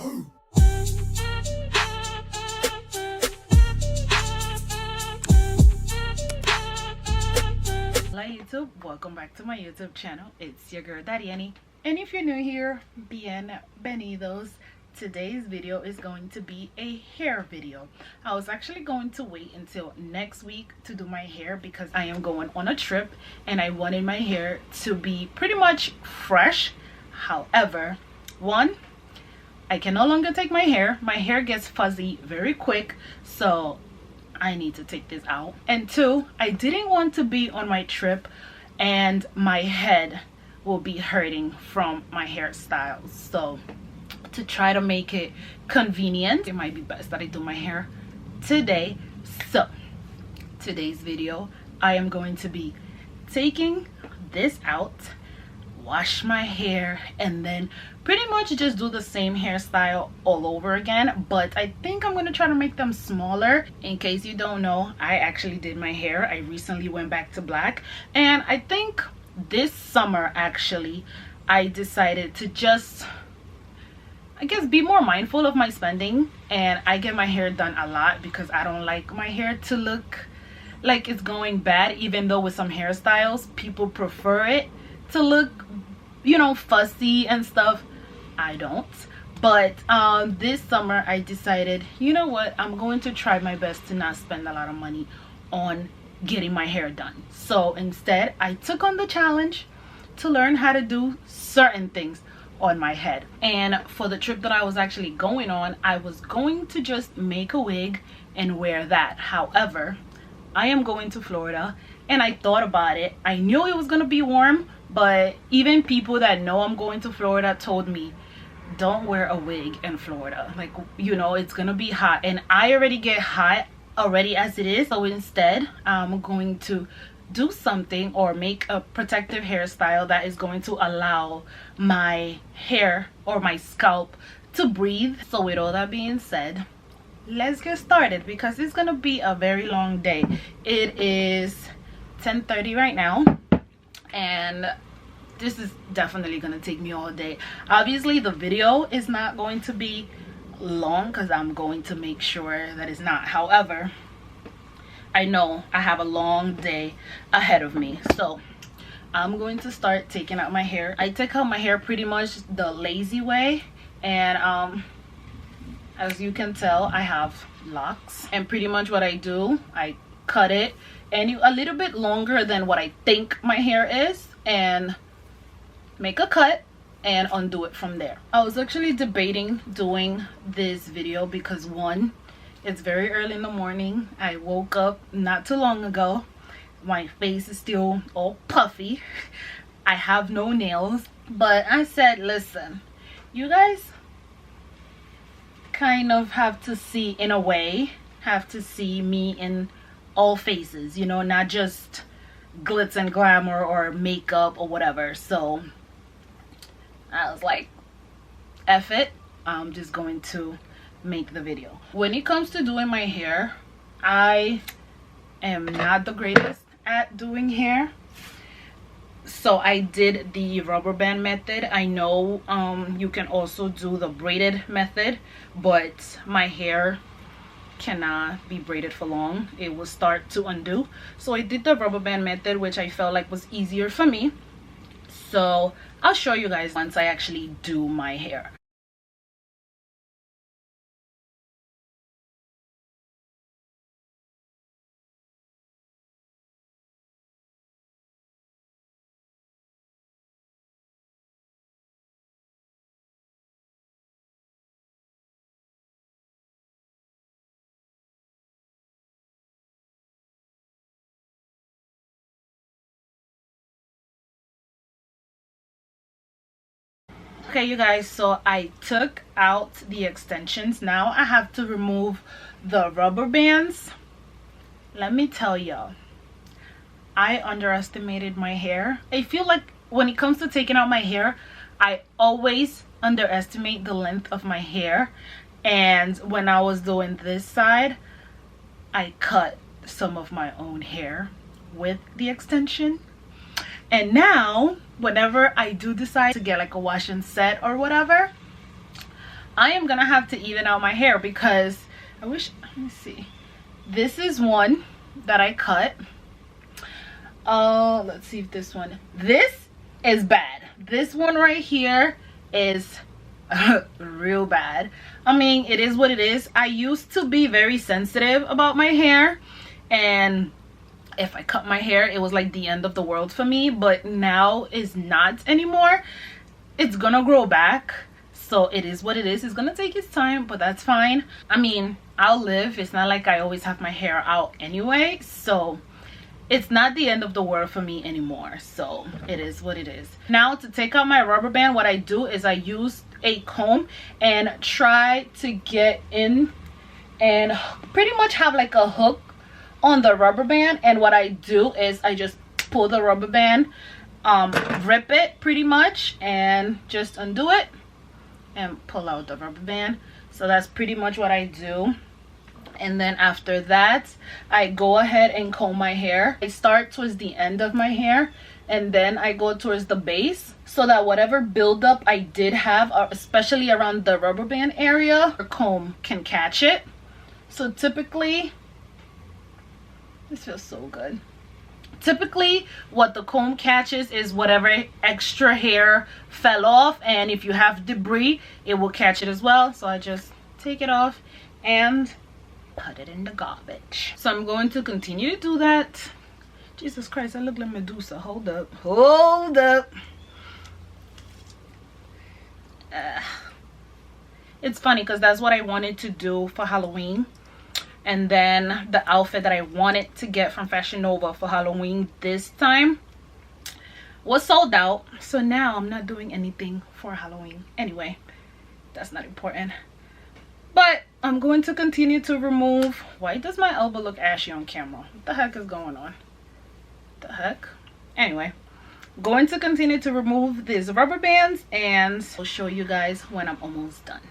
Hola YouTube, welcome back to my YouTube channel. It's your girl Darieny, and if you're new here, bienvenidos. Today's video is going to be a hair video. I was actually going to wait until next week to do my hair because I am going on a trip and I wanted my hair to be pretty much fresh. However, one, I can no longer take my hair gets fuzzy very quick, so I need to take this out. And two, I didn't want to be on my trip and my head will be hurting from my hairstyle. So to try to make it convenient, it might be best that I do my hair today. So today's video, I am going to be taking this out, wash my hair, and then pretty much just do the same hairstyle all over again. But I think I'm going to try to make them smaller. In case you don't know, I actually did my hair. I recently went back to black, and I think this summer actually I decided to just, I guess, be more mindful of my spending, and I get my hair done a lot because I don't like my hair to look like it's going bad. Even though with some hairstyles people prefer it to look, you know, fussy and stuff, I don't. But this summer I decided, you know what, I'm going to try my best to not spend a lot of money on getting my hair done. So instead I took on the challenge to learn how to do certain things on my head. And for the trip that I was actually going on, I was going to just make a wig and wear that. However, I am going to Florida, and I thought about it. I knew it was gonna be warm, but even people that know I'm going to Florida told me, don't wear a wig in Florida. Like, you know, it's gonna be hot, and I already get hot already as it is. So instead, I'm going to do something or make a protective hairstyle that is going to allow my hair or my scalp to breathe. So with all that being said, let's get started because it's gonna be a very long day. It is 10:30 right now, and this is definitely gonna take me all day. Obviously the video is not going to be long because I'm going to make sure that it's not. However, I know I have a long day ahead of me, so I'm going to start taking out my hair. I take out my hair pretty much the lazy way, and as you can tell, I have locks, and pretty much what I do, I cut it and a little bit longer than what I think my hair is, and make a cut and undo it from there. I was actually debating doing this video because one, it's very early in the morning. I woke up not too long ago. My face is still all puffy. I have no nails, but I said, listen, you guys kind of have to see, in a way, have to see me in all phases, you know, not just glitz and glamour or makeup or whatever. So I was like, F it, I'm just going to make the video. When it comes to doing my hair, I am not the greatest at doing hair, so I did the rubber band method. I know you can also do the braided method, but my hair cannot be braided for long. It will start to undo. So I did the rubber band method, which I felt like was easier for me. So I'll show you guys once I actually do my hair. Okay, you guys, so I took out the extensions. Now I have to remove the rubber bands. Let me tell y'all, I underestimated my hair. I feel like when it comes to taking out my hair, I always underestimate the length of my hair. And when I was doing this side, I cut some of my own hair with the extension. And now whenever I do decide to get like a wash and set or whatever, I am gonna have to even out my hair because I wish, let me see, this is one that I cut. Let's see if this one, this is bad. This one right here is real bad. I mean, it is what it is. I used to be very sensitive about my hair, and if I cut my hair, it was like the end of the world for me, but now is not anymore. It's gonna grow back, so it is what it is. It's gonna take its time, but that's fine. I mean, I'll live. It's not like I always have my hair out anyway, so it's not the end of the world for me anymore. So it is what it is. Now, to take out my rubber band, what I do is I use a comb and try to get in and pretty much have like a hook on the rubber band. And what I do is I just pull the rubber band, rip it pretty much, and just undo it and pull out the rubber band. So that's pretty much what I do. And then after that, I go ahead and comb my hair. I start towards the end of my hair, and then I go towards the base, so that whatever buildup I did have, especially around the rubber band area, the comb can catch it. So typically, this feels so good. Typically, what the comb catches is whatever extra hair fell off, and if you have debris, it will catch it as well. So I just take it off and put it in the garbage. So I'm going to continue to do that. Jesus Christ, I look like Medusa. Hold up. Hold up. It's funny because that's what I wanted to do for Halloween. And then the outfit that I wanted to get from Fashion Nova for Halloween this time was sold out. So now I'm not doing anything for Halloween. Anyway, that's not important. But I'm going to continue to remove. Why does my elbow look ashy on camera? What the heck is going on? The heck? Anyway, going to continue to remove these rubber bands, and I'll show you guys when I'm almost done.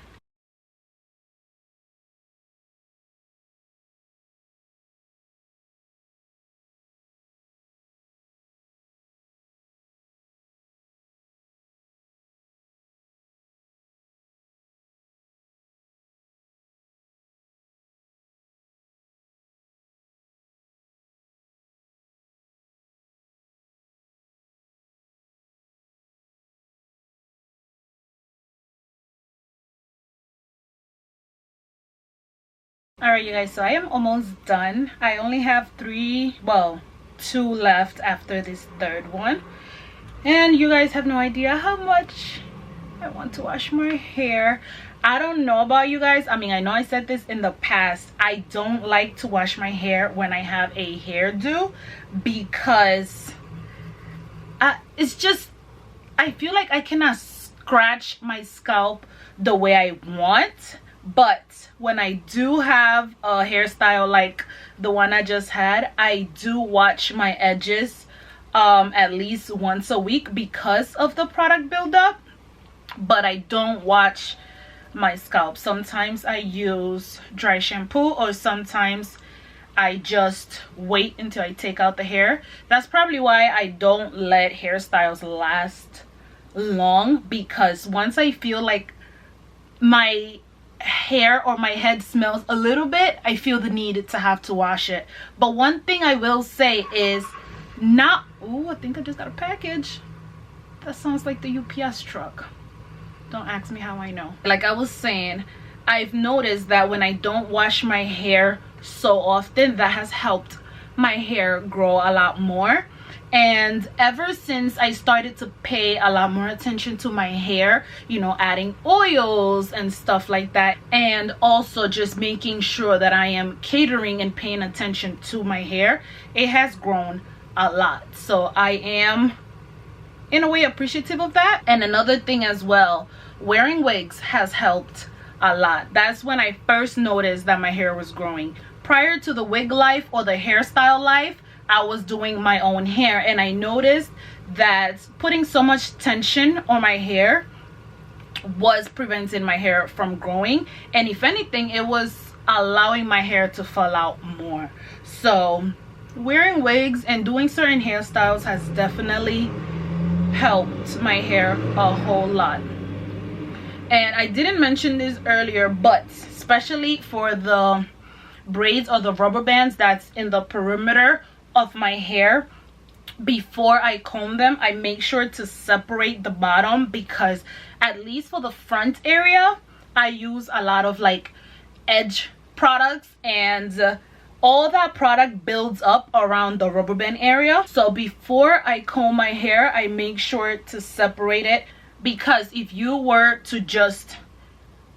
Alright, you guys, so I am almost done. I only have two left after this third one, and you guys have no idea how much I want to wash my hair. I don't know about you guys. I mean, I know I said this in the past. I don't like to wash my hair when I have a hairdo because it's just, I feel like I cannot scratch my scalp the way I want. But when I do have a hairstyle like the one I just had, I do wash my edges at least once a week because of the product buildup. But I don't wash my scalp. Sometimes I use dry shampoo, or sometimes I just wait until I take out the hair. That's probably why I don't let hairstyles last long, because once I feel like my hair or my head smells a little bit, I feel the need to have to wash it. But one thing I will say is not, oh, I think I just got a package. That sounds like the UPS truck. Don't ask me how I know. Like I was saying, I've noticed that when I don't wash my hair so often, that has helped my hair grow a lot more. And ever since I started to pay a lot more attention to my hair, you know, adding oils and stuff like that, and also just making sure that I am catering and paying attention to my hair, it has grown a lot. So I am in a way appreciative of that. And another thing as well, wearing wigs has helped a lot. That's when I first noticed that my hair was growing. Prior to the wig life or the hairstyle life, I was doing my own hair, and I noticed that putting so much tension on my hair was preventing my hair from growing, and if anything, it was allowing my hair to fall out more. So wearing wigs and doing certain hairstyles has definitely helped my hair a whole lot. And I didn't mention this earlier, but especially for the braids or the rubber bands that's in the perimeter of my hair, before I comb them, I make sure to separate the bottom, because at least for the front area, I use a lot of like edge products, and all that product builds up around the rubber band area. So before I comb my hair, I make sure to separate it, because if you were to just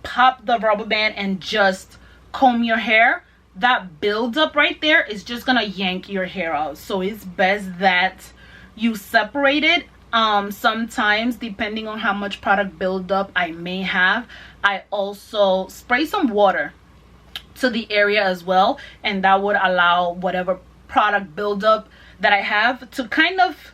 pop the rubber band and just comb your hair, that buildup right there is just gonna yank your hair out. So it's best that you separate it. Sometimes, depending on how much product buildup I may have, I also spray some water to the area as well, and that would allow whatever product buildup that I have to kind of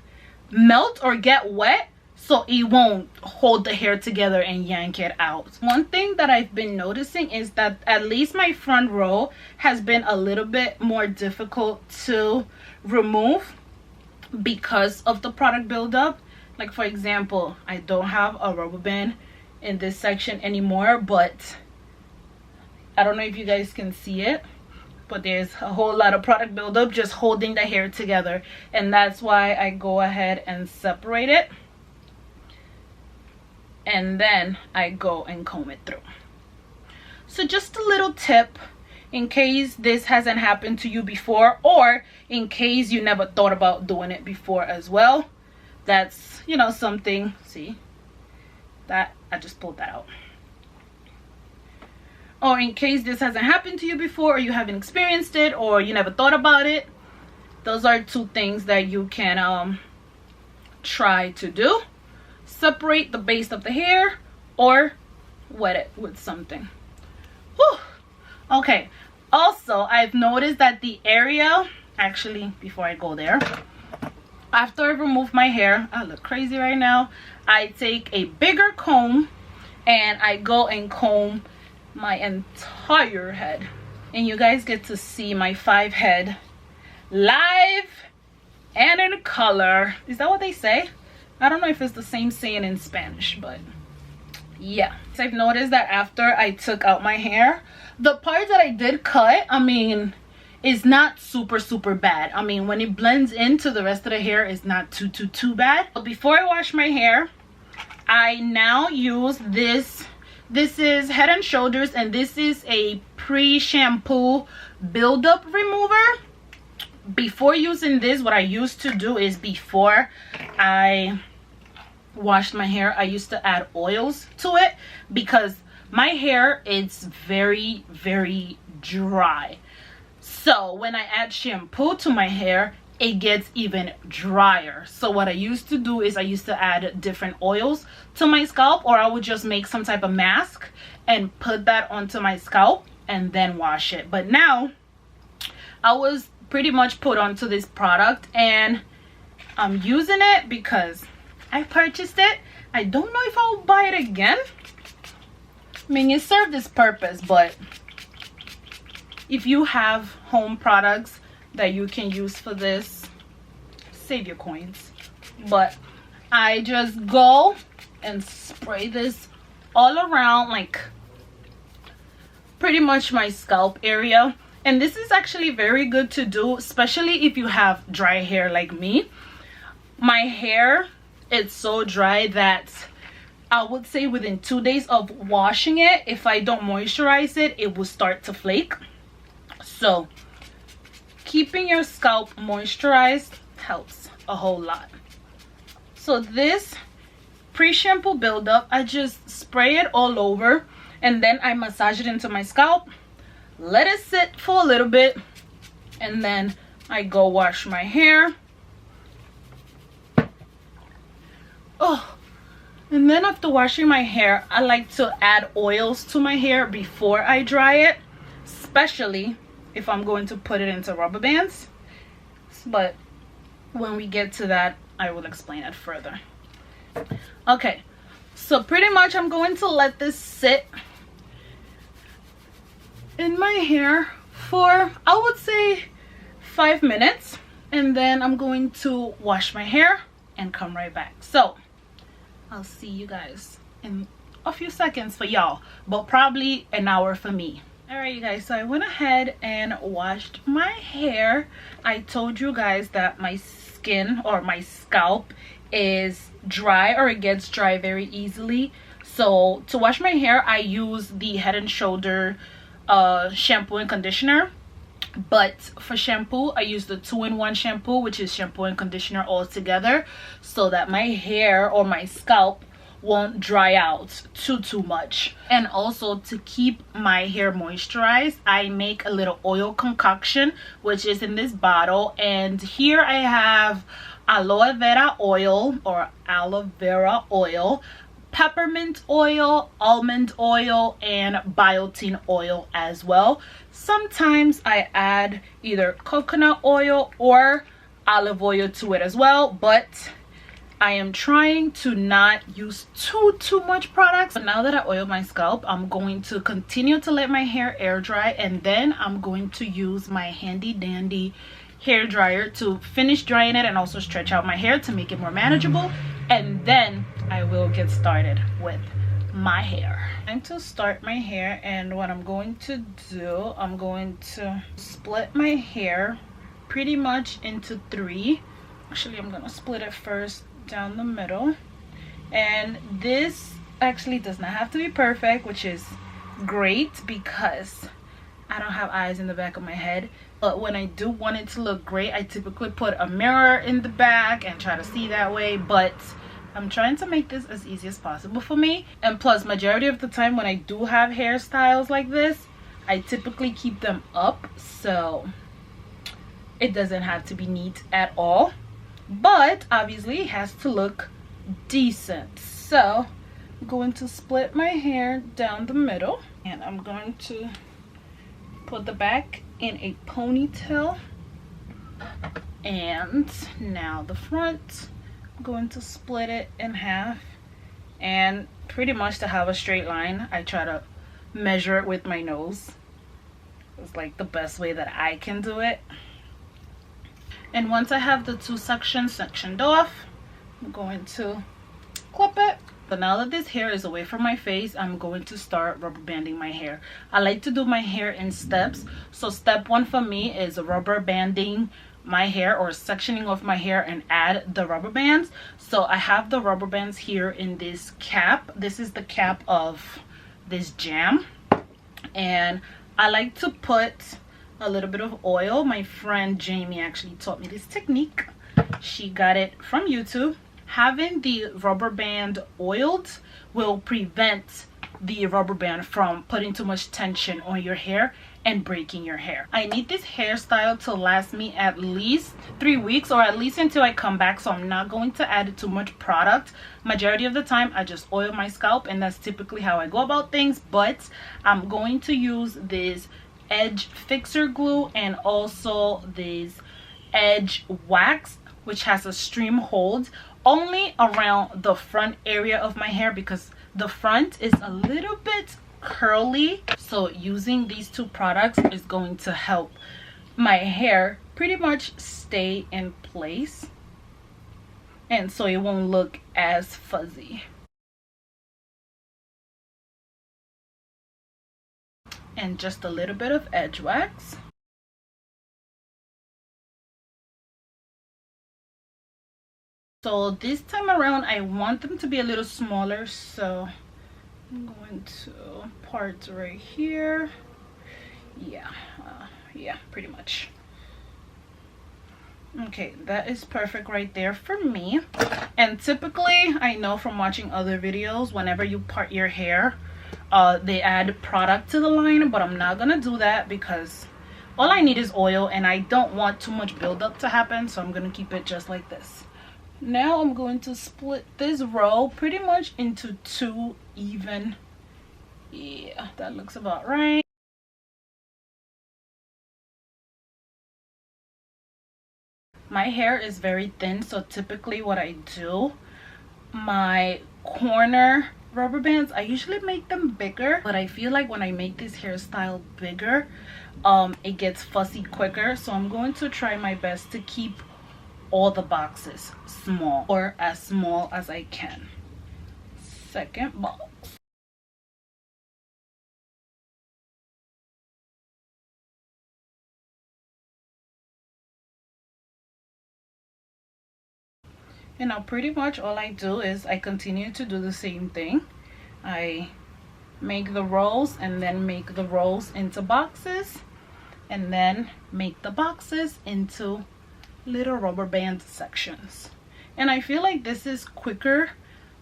melt or get wet, so it won't hold the hair together and yank it out. One thing that I've been noticing is that at least my front row has been a little bit more difficult to remove because of the product buildup. Like for example, I don't have a rubber band in this section anymore, but I don't know if you guys can see it, but there's a whole lot of product buildup just holding the hair together, and that's why I go ahead and separate it, and then I go and comb it through. So just a little tip in case this hasn't happened to you before, or in case you never thought about doing it before as well. That's, you know, something, see that I just pulled that out. Or in case this hasn't happened to you before, or you haven't experienced it, or you never thought about it, those are two things that you can try to do. Separate the base of the hair or wet it with something. Whew. Okay, also I've noticed that the area, actually before I go there, after I remove my hair, I look crazy right now, I take a bigger comb and I go and comb my entire head, and you guys get to see my 5 head live and in color. Is that what they say? I don't know if it's the same saying in Spanish, but yeah. So I've noticed that after I took out my hair, the part that I did cut, I mean, is not super bad. I mean, when it blends into the rest of the hair, it's not too bad. But before I wash my hair, I now use this. This is Head and Shoulders, and this is a pre-shampoo buildup remover. Before using this, what I used to do is, before I washed my hair, I used to add oils to it, because my hair is very dry. So when I add shampoo to my hair, it gets even drier. So what I used to do is I used to add different oils to my scalp, or I would just make some type of mask and put that onto my scalp and then wash it. But now I was pretty much put onto this product, and I'm using it because I purchased it. I don't know if I'll buy it again. I mean, it served its purpose, but if you have home products that you can use for this, save your coins. But I just go and spray this all around, like pretty much my scalp area. And this is actually very good to do, especially if you have dry hair like me. My hair, it's so dry that I would say within 2 days of washing it, if I don't moisturize it, it will start to flake. So keeping your scalp moisturized helps a whole lot. So this pre-shampoo buildup, I just spray it all over, and then I massage it into my scalp, let it sit for a little bit, and then I go wash my hair. Oh, and then after washing my hair, I like to add oils to my hair before I dry it, especially if I'm going to put it into rubber bands. But when we get to that, I will explain it further. Okay, so pretty much I'm going to let this sit in my hair for, I would say, 5 minutes, and then I'm going to wash my hair and come right back. So I'll see you guys in a few seconds for y'all, but probably an hour for me. All right, you guys, so I went ahead and washed my hair. I told you guys that my skin or my scalp is dry, or it gets dry very easily. So to wash my hair, I use the Head and Shoulder shampoo and conditioner. But for shampoo, I use the 2-in-1 shampoo, which is shampoo and conditioner all together, so that my hair or my scalp won't dry out too much. And also, to keep my hair moisturized, I make a little oil concoction, which is in this bottle. And here I have aloe vera oil or aloe vera oil, peppermint oil, almond oil, and biotin oil as well. Sometimes I add either coconut oil or olive oil to it as well, but I am trying to not use too much products. But now that I oil my scalp, I'm going to continue to let my hair air dry, and then I'm going to use my handy dandy hair dryer to finish drying it and also stretch out my hair to make it more manageable. And then I will get started with my hair. Time to start my hair, and what I'm going to do, I'm going to split my hair pretty much into 3. Actually, I'm gonna split it first down the middle, and this actually does not have to be perfect, which is great because I don't have eyes in the back of my head. But when I do want it to look great, I typically put a mirror in the back and try to see that way, but I'm trying to make this as easy as possible for me. And plus, majority of the time when I do have hairstyles like this, I typically keep them up, so it doesn't have to be neat at all, but obviously it has to look decent. So I'm going to split my hair down the middle, and I'm going to put the back in a ponytail, and now the front, I'm going to split it in half. And pretty much to have a straight line, I try to measure it with my nose. It's like the best way that I can do it. And once I have the 2 sections sectioned off, I'm going to clip it. So now that this hair is away from my face, I'm going to start rubber banding my hair. I like to do my hair in steps. So step 1 for me is rubber banding my hair, or sectioning off my hair and add the rubber bands. So I have the rubber bands here in this cap. This is the cap of this jam, and I like to put a little bit of oil. My friend Jamie actually taught me this technique. She got it from YouTube. Having the rubber band oiled will prevent the rubber band from putting too much tension on your hair and breaking your hair. I need this hairstyle to last me at least 3 weeks, or at least until I come back, so I'm not going to add too much product. Majority of the time I just oil my scalp, and that's typically how I go about things. But I'm going to use this edge fixer glue and also this edge wax, which has a stream hold, only around the front area of my hair because the front is a little bit curly. So using these 2 products is going to help my hair pretty much stay in place, and so it won't look as fuzzy. And just a little bit of edge wax. So this time around I want them to be a little smaller, so I'm going to part right here. Yeah, pretty much. Okay, that is perfect right there for me. And typically, I know from watching other videos, whenever you part your hair, they add product to the line, but I'm not gonna do that because all I need is oil, and I don't want too much buildup to happen, so I'm gonna keep it just like this. Now I'm going to split this row pretty much into 2 even. Yeah, that looks about right. My hair is very thin, so typically what I do, my corner rubber bands, I usually make them bigger, but I feel like when I make this hairstyle bigger, it gets fussy quicker. So I'm going to try my best to keep all the boxes small, or as small as I can. Second box. And now pretty much all I do is I continue to do the same thing. I make the rolls and then make the rolls into boxes, and then make the boxes into little rubber band sections. And I feel like this is quicker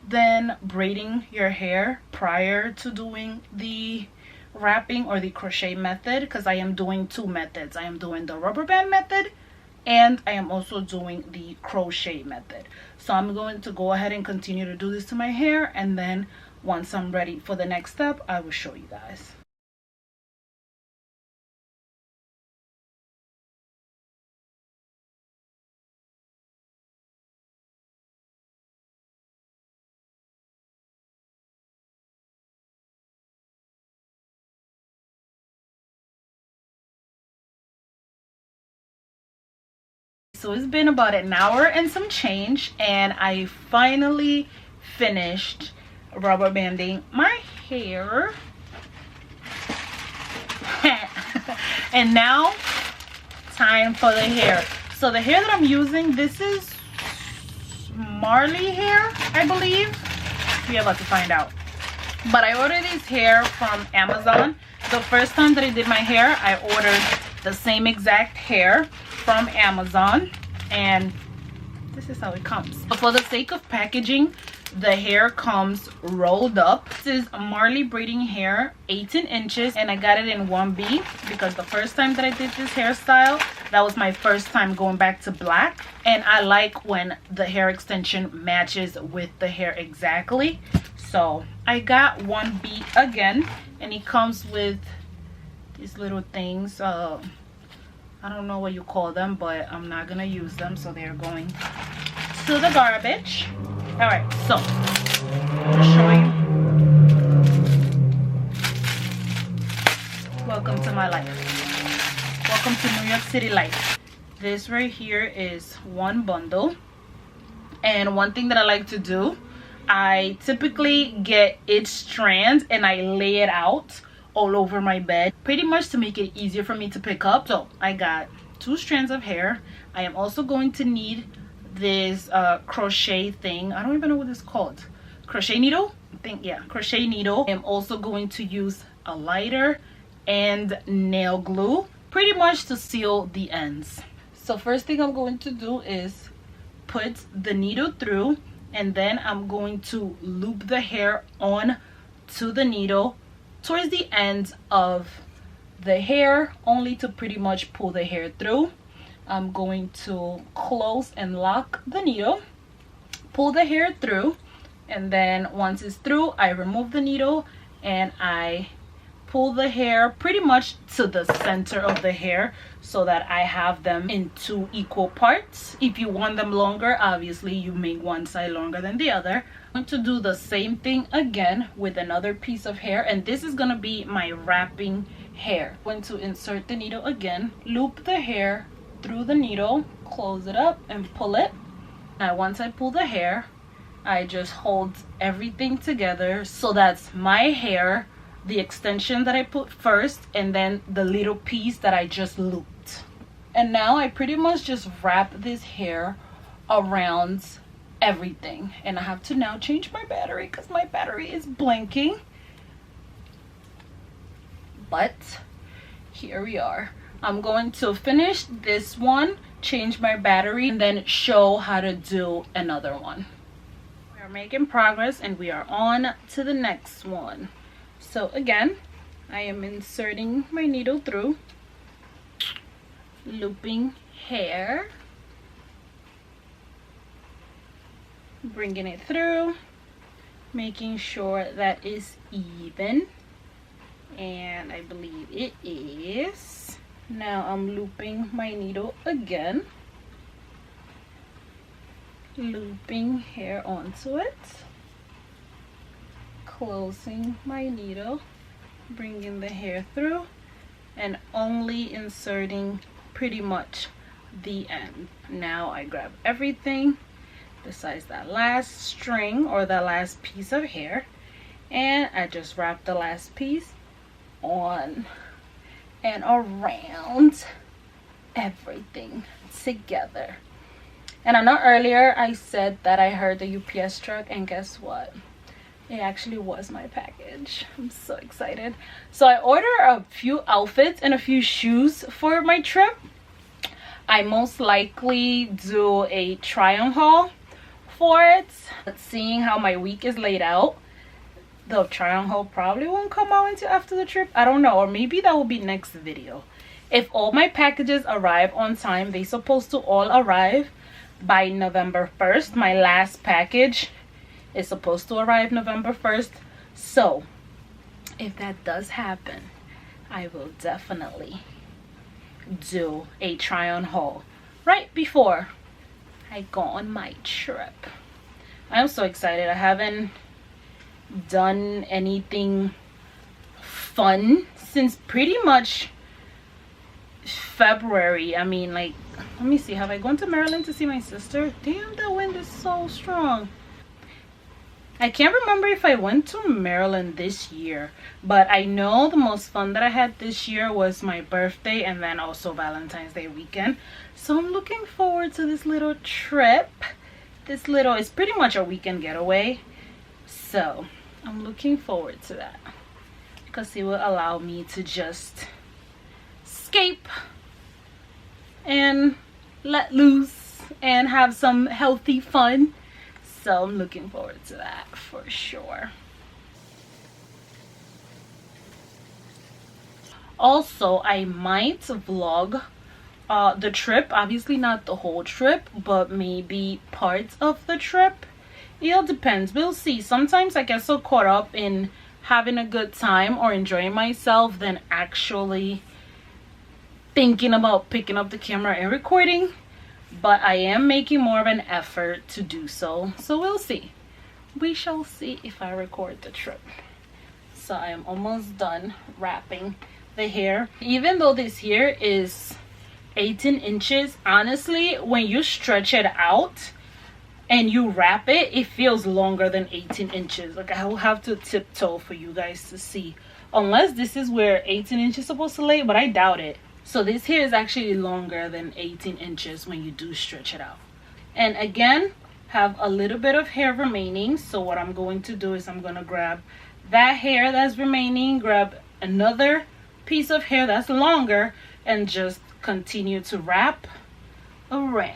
than braiding your hair prior to doing the wrapping or the crochet method, because I am doing two methods. I am doing the rubber band method and I am also doing the crochet method. So I'm going to go ahead and continue to do this to my hair, and then once I'm ready for the next step, I will show you guys. So it's been about an hour and some change, and I finally finished rubber banding my hair. And now time for the hair. So the hair that I'm using, this is Marley hair, I believe. We're about to find out. But I ordered this hair from Amazon. The first time that I did my hair, I ordered the same exact hair from Amazon, and this is how it comes. For the sake of packaging, the hair comes rolled up. This is Marley braiding hair, 18 inches, and I got it in 1B because the first time that I did this hairstyle, that was my first time going back to black, and I like when the hair extension matches with the hair exactly. So I got 1B again, and it comes with these little things. I don't know what you call them, but I'm not gonna use them, so they're going to the garbage. All right, so I'll show you. Welcome to my life. Welcome to New York City life. This right here is one bundle, and one thing that I like to do, I typically get each strand and I lay it out all over my bed, pretty much to make it easier for me to pick up. So I got 2 strands of hair. I am also going to need this crochet thing. I don't even know what it's called. Crochet needle, I think. Yeah, crochet needle. I'm also going to use a lighter and nail glue, pretty much to seal the ends. So first thing I'm going to do is put the needle through, and then I'm going to loop the hair on to the needle towards the end of the hair, only to pretty much pull the hair through. I'm going to close and lock the needle, pull the hair through, and then once it's through, I remove the needle and I pull the hair pretty much to the center of the hair so that I have them in 2 equal parts. If you want them longer, obviously you make one side longer than the other. I'm going to do the same thing again with another piece of hair, and this is going to be my wrapping hair. I'm going to insert the needle again, loop the hair through the needle, close it up and pull it. Now once I pull the hair, I just hold everything together. So that's my hair, the extension that I put first, and then the little piece that I just looped. And now I pretty much just wrap this hair around everything, and I have to now change my battery because my battery is blinking. But here we are. I'm going to finish this one, change my battery, and then show how to do another one. We are making progress and we are on to the next one. So again, I am inserting my needle through, looping hair, bringing it through, making sure that is even, and I believe it is. Now I'm looping my needle again, looping hair onto it, closing my needle, bringing the hair through, and only inserting pretty much the end. Now I grab everything besides that last string or that last piece of hair, and I just wrap the last piece on and around everything together. And I know earlier I said that I heard the UPS truck, and guess what? It actually was my package. I'm so excited. So I ordered a few outfits and a few shoes for my trip. I most likely do a try on haul for it. But seeing how my week is laid out, the try on haul probably won't come out until after the trip. I don't know, or maybe that will be next video. If all my packages arrive on time, they're supposed to all arrive by November 1st. My last package is supposed to arrive November 1st. So if that does happen, I will definitely do a try on haul right before I go on my trip. I'm so excited. I haven't done anything fun since pretty much February. I mean, like, let me see, have I gone to Maryland to see my sister? Damn, that wind is so strong. I can't remember if I went to Maryland this year, but I know the most fun that I had this year was my birthday and then also Valentine's Day weekend. So I'm looking forward to this little trip. It's pretty much a weekend getaway. So I'm looking forward to that because it will allow me to just escape and let loose and have some healthy fun. So I'm looking forward to that for sure. Also, I might vlog the trip. Obviously not the whole trip, but maybe parts of the trip. It all depends. We'll see. Sometimes I get so caught up in having a good time or enjoying myself than actually thinking about picking up the camera and recording. But I am making more of an effort to do so. So we'll see. We shall see if I record the trip. So I am almost done wrapping the hair. Even though this hair is 18 inches, honestly, when you stretch it out and you wrap it, it feels longer than 18 inches. Like, I will have to tiptoe for you guys to see. Unless this is where 18 inches is supposed to lay, but I doubt it. So this hair is actually longer than 18 inches when you do stretch it out. And again, have a little bit of hair remaining. So what I'm going to do is I'm going to grab that hair that's remaining, grab another piece of hair that's longer, and just continue to wrap around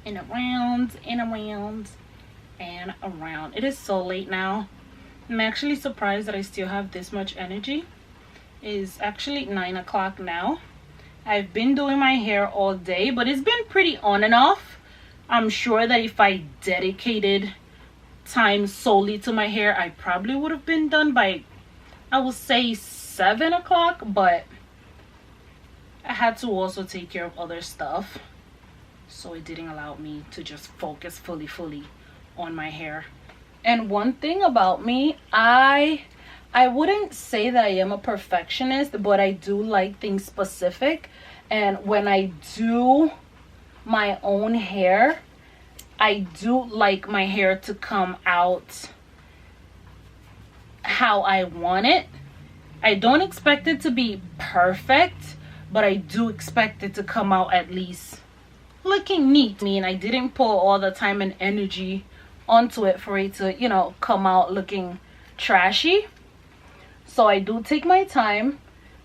and around and around and around. It is so late now. I'm actually surprised that I still have this much energy. It is actually 9 o'clock now. I've been doing my hair all day, but it's been pretty on and off. I'm sure that if I dedicated time solely to my hair, I probably would have been done by, I would say, 7 o'clock, but I had to also take care of other stuff, so it didn't allow me to just focus fully on my hair. And one thing about me, I wouldn't say that I am a perfectionist, but I do like things specific. And when I do my own hair, I do like my hair to come out how I want it. I don't expect it to be perfect, but I do expect it to come out at least looking neat. I mean, I didn't put all the time and energy onto it for it to, you know, come out looking trashy. So I do take my time.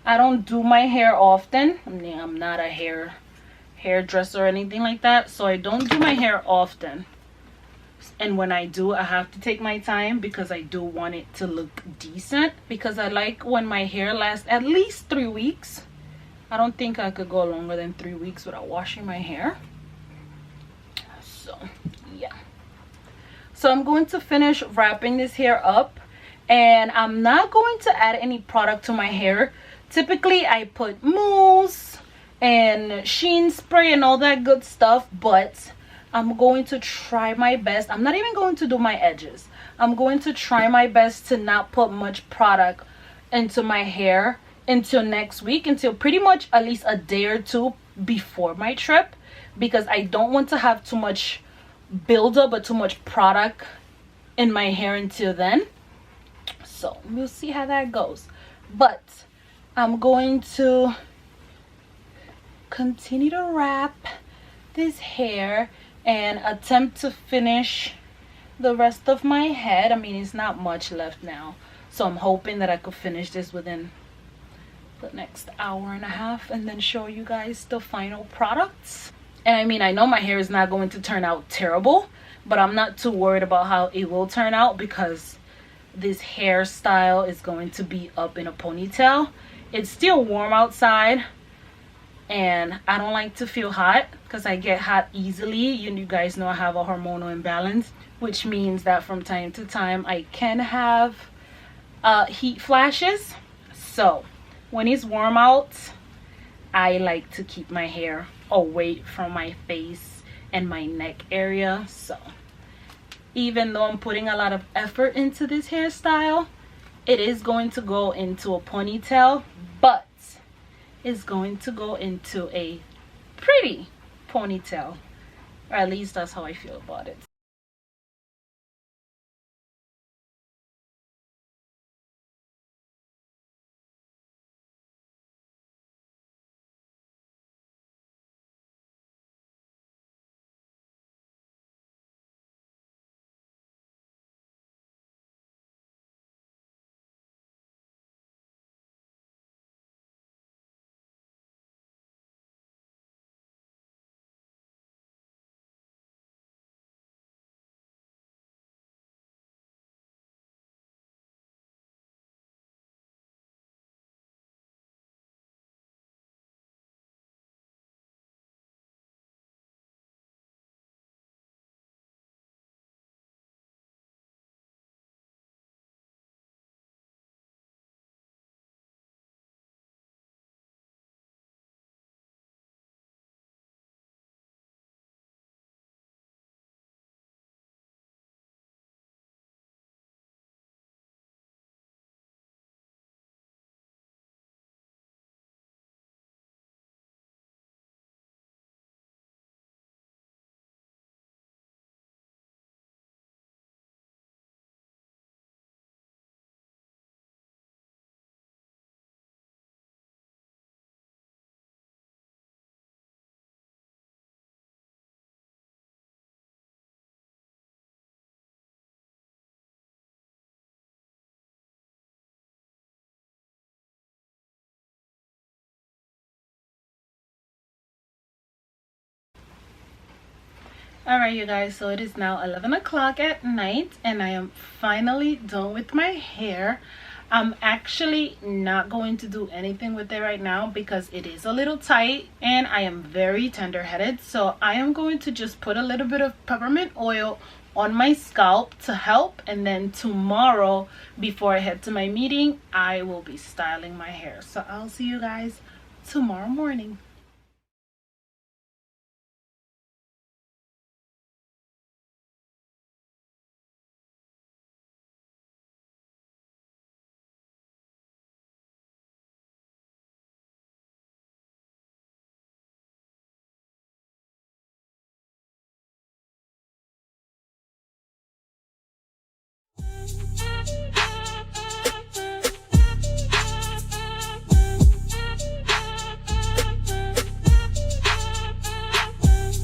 I don't do my hair often. I mean, I'm not a hairdresser or anything like that, so I don't do my hair often. And when I do, I have to take my time because I do want it to look decent, because I like when my hair lasts at least 3 weeks. I don't think I could go longer than 3 weeks without washing my hair. So yeah, so I'm going to finish wrapping this hair up, and I'm not going to add any product to my hair. Typically I put mousse and sheen spray and all that good stuff, but I'm going to try my best. I'm not even going to do my edges. I'm going to try my best to not put much product into my hair until next week, until pretty much at least a day or two before my trip, because I don't want to have too much buildup or too much product in my hair until then. So we'll see how that goes. But I'm going to continue to wrap this hair and attempt to finish the rest of my head. I mean, it's not much left now, so I'm hoping that I could finish this within the next hour and a half and then show you guys the final products. And I mean, I know my hair is not going to turn out terrible, but I'm not too worried about how it will turn out because this hairstyle is going to be up in a ponytail. It's still warm outside and I don't like to feel hot because I get hot easily. You guys know I have a hormonal imbalance, which means that from time to time I can have heat flashes. So when it's warm out, I like to keep my hair away from my face and my neck area. So even though I'm putting a lot of effort into this hairstyle, it is going to go into a ponytail, but it's going to go into a pretty ponytail, or at least that's how I feel about it. Alright you guys, so it is now 11 o'clock at night and I am finally done with my hair. I'm actually not going to do anything with it right now because it is a little tight and I am very tender-headed. So I am going to just put a little bit of peppermint oil on my scalp to help, and then tomorrow before I head to my meeting I will be styling my hair. So I'll see you guys tomorrow morning.